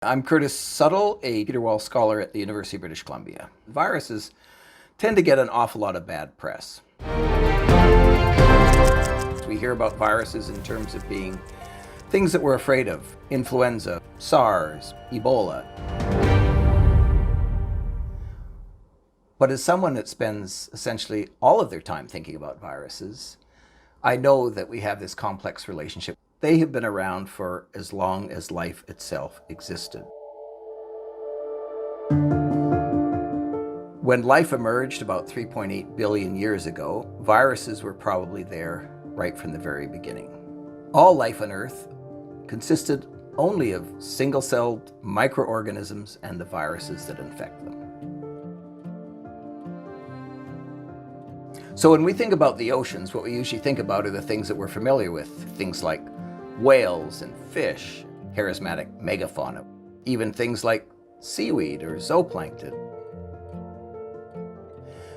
I'm Curtis Suttle, a Peter Wall Scholar at the University of British Columbia. Viruses tend to get an awful lot of bad press. We hear about viruses in terms of being things that we're afraid of: influenza, SARS, Ebola. But as someone that spends essentially all of their time thinking about viruses, I know that we have this complex relationship. They have been around for as long as life itself existed. When life emerged about 3.8 billion years ago, viruses were probably there right from the very beginning. All life on Earth consisted only of single-celled microorganisms and the viruses that infect them. So when we think about the oceans, what we usually think about are the things that we're familiar with, things like whales and fish, charismatic megafauna, even things like seaweed or zooplankton.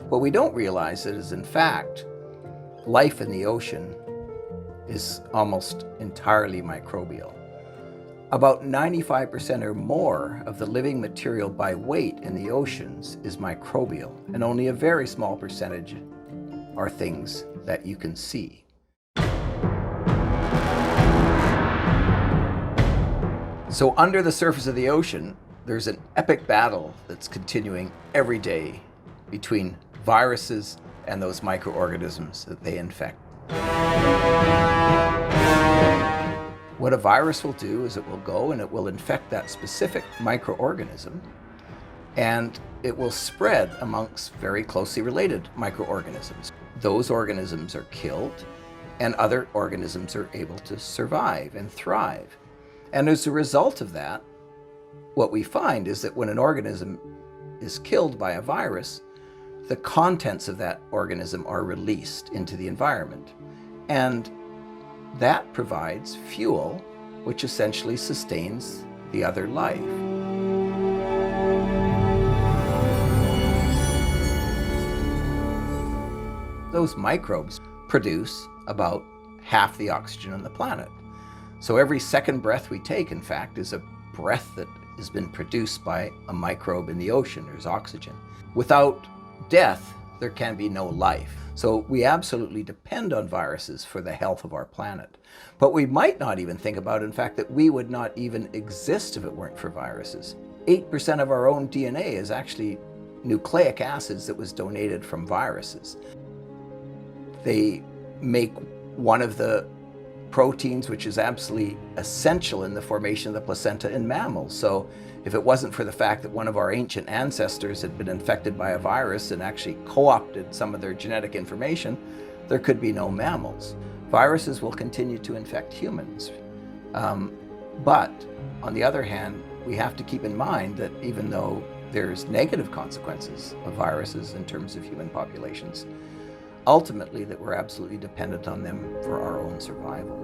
What we don't realize is, in fact, life in the ocean is almost entirely microbial. About 95% or more of the living material by weight in the oceans is microbial, and only a very small percentage are things that you can see. So under the surface of the ocean, there's an epic battle that's continuing every day between viruses and those microorganisms that they infect. What a virus will do is it will go and it will infect that specific microorganism, and it will spread amongst very closely related microorganisms. Those organisms are killed, and other organisms are able to survive and thrive. And as a result of that, what we find is that when an organism is killed by a virus, the contents of that organism are released into the environment. And that provides fuel, which essentially sustains the other life. Those microbes produce about half the oxygen on the planet. So every second breath we take, in fact, is a breath that has been produced by a microbe in the ocean. There's oxygen. Without death, there can be no life. So we absolutely depend on viruses for the health of our planet. But we might not even think about, in fact, that we would not even exist if it weren't for viruses. 8% of our own DNA is actually nucleic acids that was donated from viruses. They make one of the proteins which is absolutely essential in the formation of the placenta in mammals. So if it wasn't for the fact that one of our ancient ancestors had been infected by a virus and actually co-opted some of their genetic information, there could be no mammals. Viruses will continue to infect humans. But on the other hand, we have to keep in mind that even though there's negative consequences of viruses in terms of human populations, ultimately that we're absolutely dependent on them for our own survival.